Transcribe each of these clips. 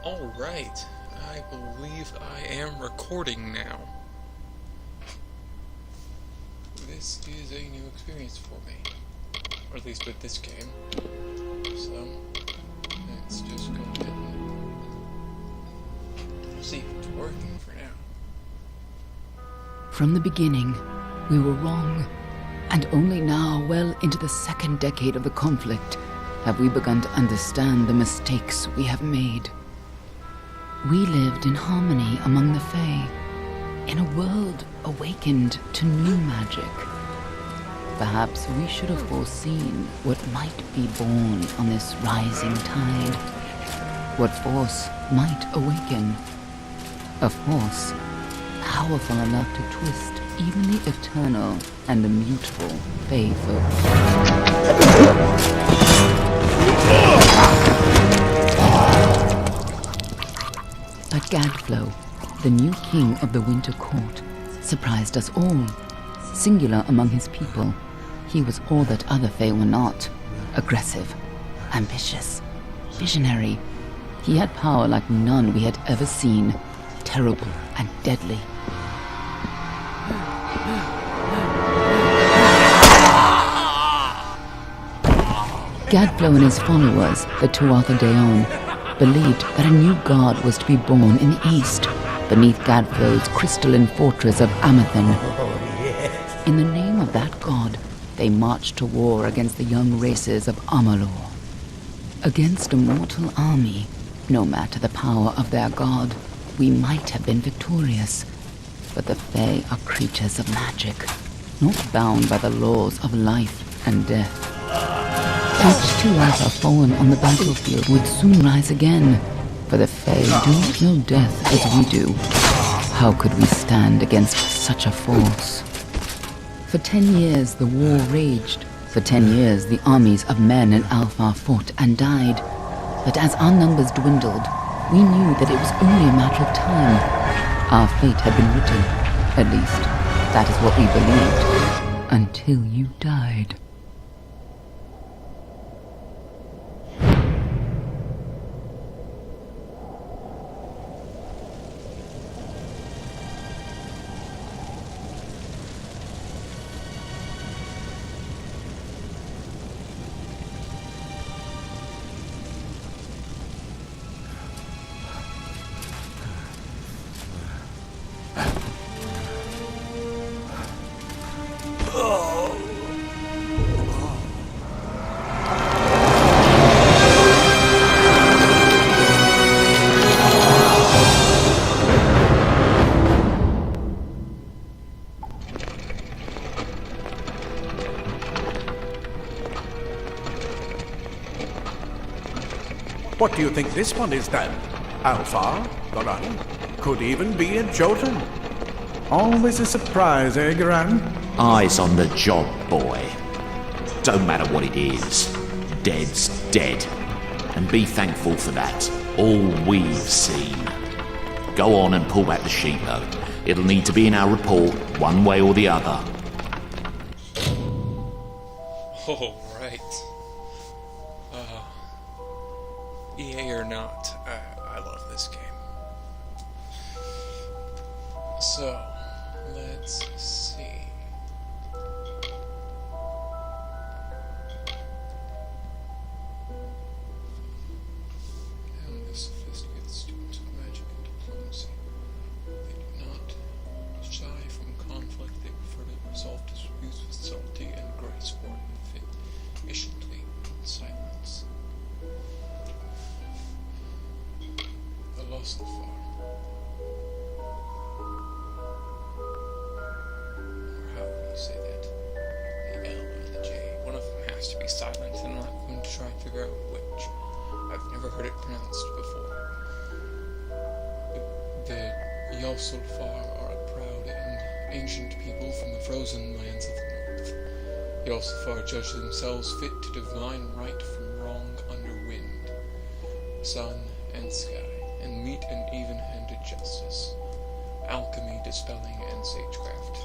Alright, I believe I am recording now. This is a new experience for me. Or at least with this game. So, let's just go ahead and see if it's working for now. From the beginning, we were wrong. And only now, well into the second decade of the conflict, have we begun to understand the mistakes we have made. We lived in harmony among the Fae, in a world awakened to new magic. Perhaps we should have foreseen what might be born on this rising tide. What force might awaken. A force powerful enough to twist even the eternal and the mutable Fae folk. But Gadflow, the new king of the Winter Court, surprised us all. Singular among his people, he was all that other Fae were not. Aggressive, ambitious, visionary. He had power like none we had ever seen, terrible and deadly. Gadflow and his followers, the Tuatha Deon, believed that a new god was to be born in the east, beneath Gadflow's crystalline fortress of Amathan. In the name of that god, they marched to war against the young races of Amalur. Against a mortal army, no matter the power of their god, we might have been victorious. But the Fae are creatures of magic, not bound by the laws of life and death. Each Tuatha fallen on the battlefield would soon rise again, for the Fae do not know death as we do. How could we stand against such a force? For 10 years the war raged. For 10 years the armies of Men and Alpha fought and died. But as our numbers dwindled, we knew that it was only a matter of time. Our fate had been written. At least, that is what we believed. Until you died. What do you think this one is then? Alpha? Garan? Could even be a Jotun. Always a surprise, eh, Garan? Eyes on the job, boy. Don't matter what it is. Dead's dead. And be thankful for that. All we've seen. Go on and pull back the sheet, though. It'll need to be in our report, one way or the other. Alright. EA or not, I love this game. So, let's see. And the sophisticated students of magic and diplomacy. They do not shy from conflict, they prefer to resolve disputes with subtlety and grace, or efficiently in silence. The Lost Farm. Or however you say that. The L and the J. One of them has to be silent, and I'm not going to try and figure out which. I've never heard it pronounced before. The Yosselfar are a proud and ancient people from the frozen lands of the north. The Yosselfar judge themselves fit to divine right from wrong under wind, sun, and sky, and meet an even-handed justice, alchemy, dispelling, and sagecraft.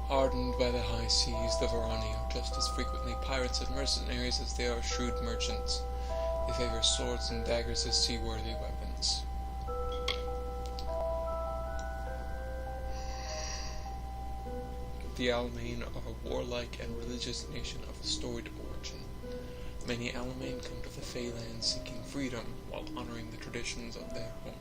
Hardened by the high seas, the Varani are just as frequently pirates and mercenaries as they are shrewd merchants. He favors swords and daggers as seaworthy weapons. The Alamein are a warlike and religious nation of storied origin. Many Alamein come to the Feyland seeking freedom while honoring the traditions of their homeland.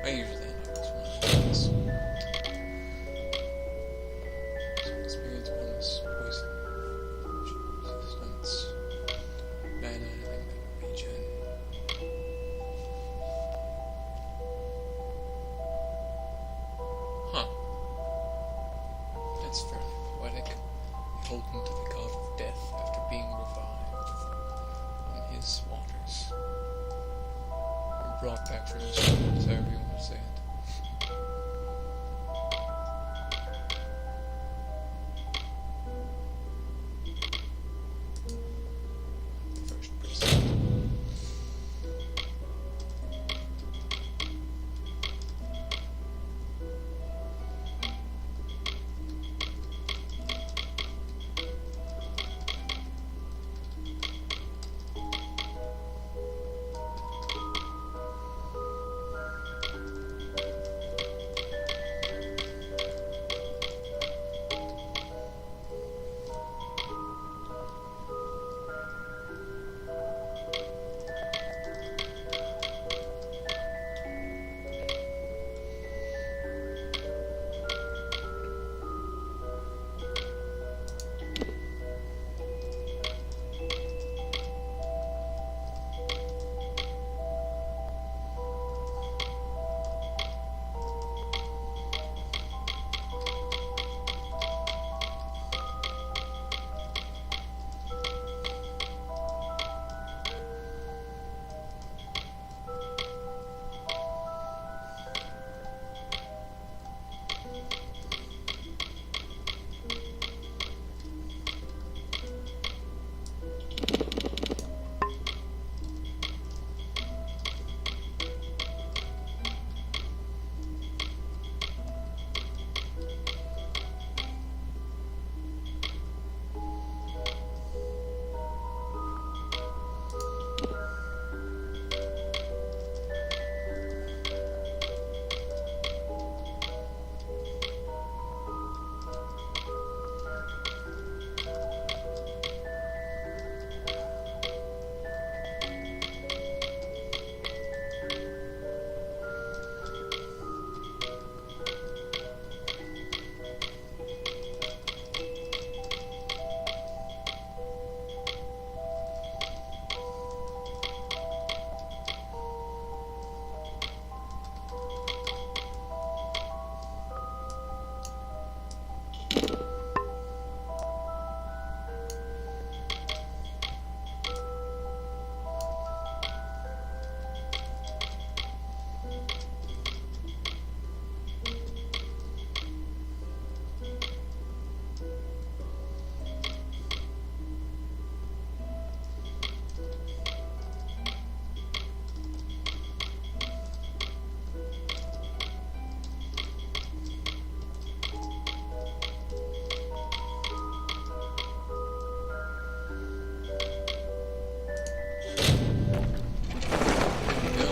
I usually end up with one of these. Some experience bonus, poison, resistance, mana, and regen. Huh. That's fairly poetic. Beholden to the god of death after being revived on his waters. Or brought back from his waters, however you want to say it. First person.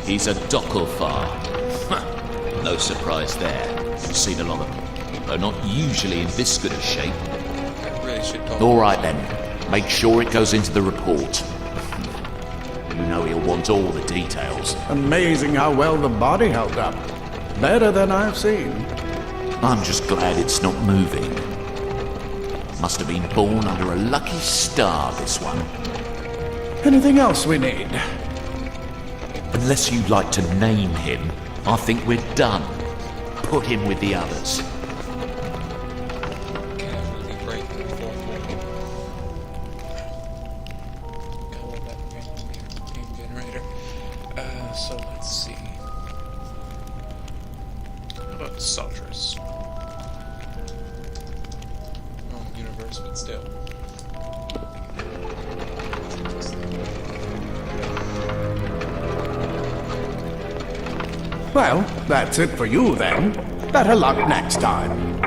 He's a Dokkelfar. No surprise there. Seen a lot of them, though not usually in this good a shape. I really should talk. All right then, make sure it goes into the report. You know he'll want all the details. Amazing how well the body held up. Better than I've seen. I'm just glad it's not moving. Must have been born under a lucky star, this one. Anything else we need? Unless you'd like to name him, I think we're done. Put him with the others. Casually breaking the fourth wall. I love that game generator. So let's see. How Saltress. Wrong universe, but still. Well, that's it for you then. Better luck next time.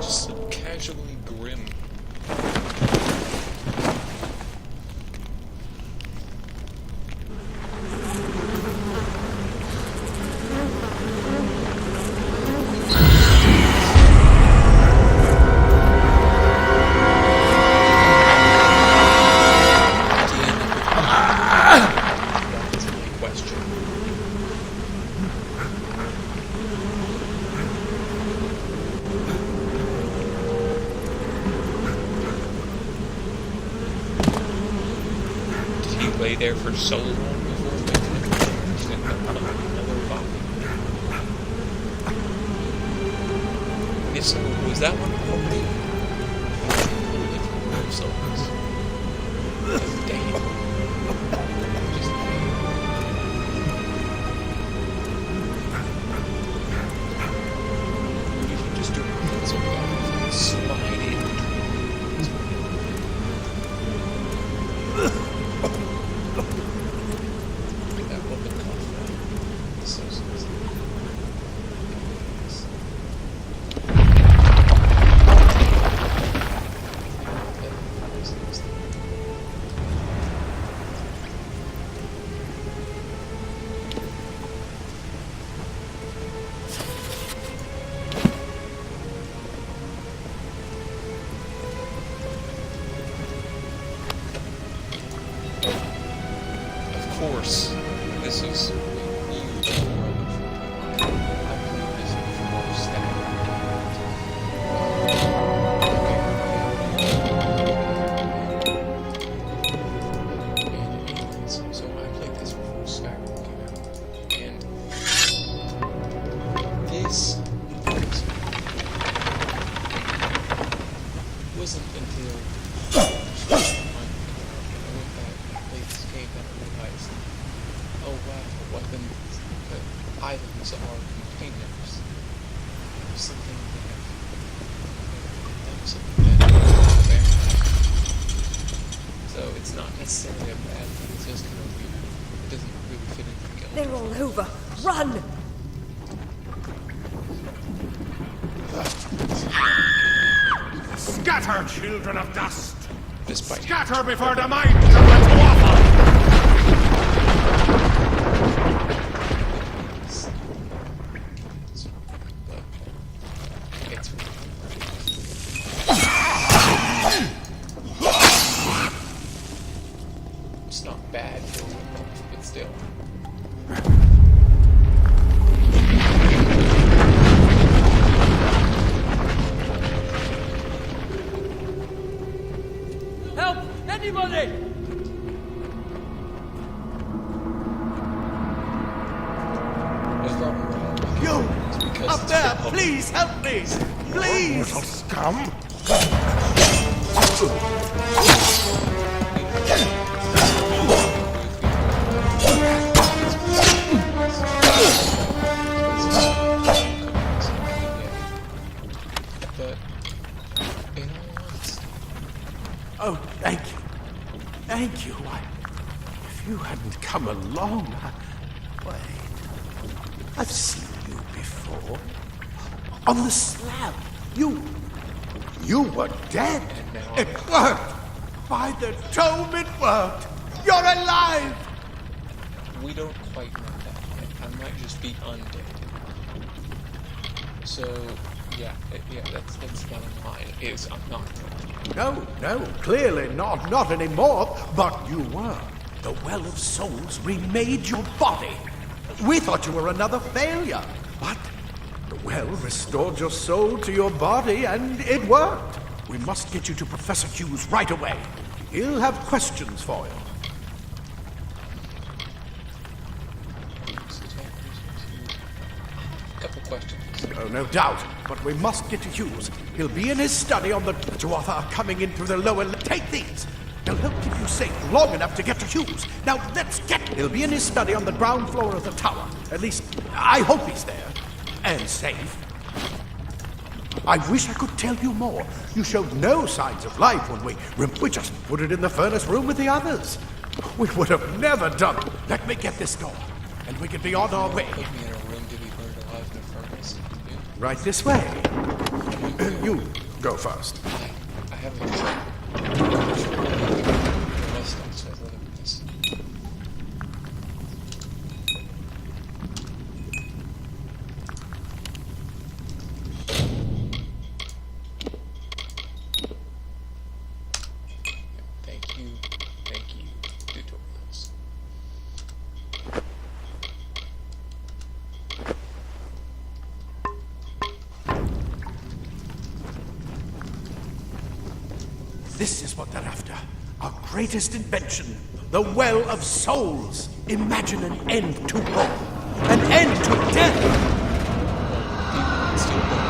Just casually grim. That's my question. Did he lay there for so long before making it? Another body? If so, was that one already? Souls. Damn. Just you can just do a pencil and slide in between. That woman cough now. So of course, this is a huge world. I believe this is more staggering. So I played this before Skyrim came out, and this wasn't until I went back and played this game that I realized, oh wow, weapons, items are containers. Something that so it's not necessarily a bad thing, it's just kind of weird. It doesn't really fit into the game. They're all over. Run! Scatter, children of dust! Despite Scatter before the might of the Tuatha! it's it's not bad for weapons, but still. Help! Anybody! It's probably wrong. You! It's because Up it's there! for- Please help me! Please! Little scum! But in all honesty, Oh, thank you. Thank you. If you hadn't come along, wait. I've seen you before. On the slab. You were dead. And now It worked. By the tome, it worked. You're alive. we don't quite know that yet. I might just be undead. So yeah, that's bottom line. Is I'm not dead. No, clearly not. Not anymore. But you were. The Well of Souls remade your body. We thought you were another failure. But the well restored your soul to your body, and it worked. We must get you to Professor Hughes right away. He'll have questions for you. Couple questions. Oh, no doubt. But we must get to Hughes. He'll be in his study on the Tuatha are coming in through the lower... Take these. They'll help keep you safe long enough to get to Hughes. Now, let's get... He'll be in his study on the ground floor of the tower. At least, I hope he's there. And safe. I wish I could tell you more. You showed no signs of life when we just put it in the furnace room with the others. We would have never done it. Let me get this door, and we can be on our way. Put me in a room to be burned alive in a furnace. Dude. Right this way. You go first. I haven't tried. Thank you, tutorials. This is what they're after. Our greatest invention. The Well of Souls. Imagine an end to war. An end to death. It's still going on.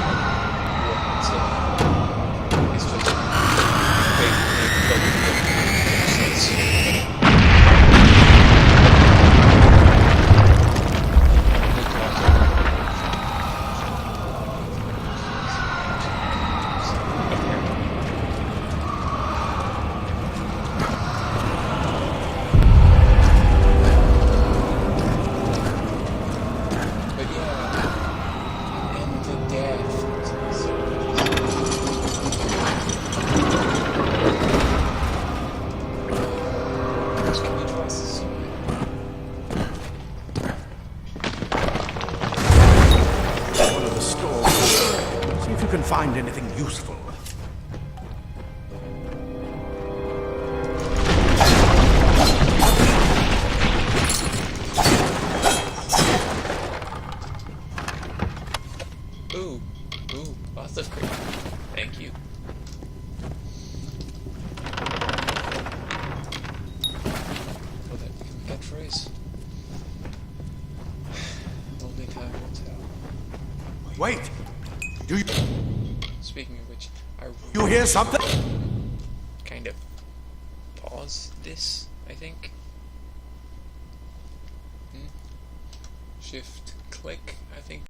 It's just find anything useful. Ooh, lots of crap. Thank you. Will that become a catchphrase? Only time will tell. Wait! Do you... Speaking of which, You hear something? kind of pause this, I think. Shift click, I think.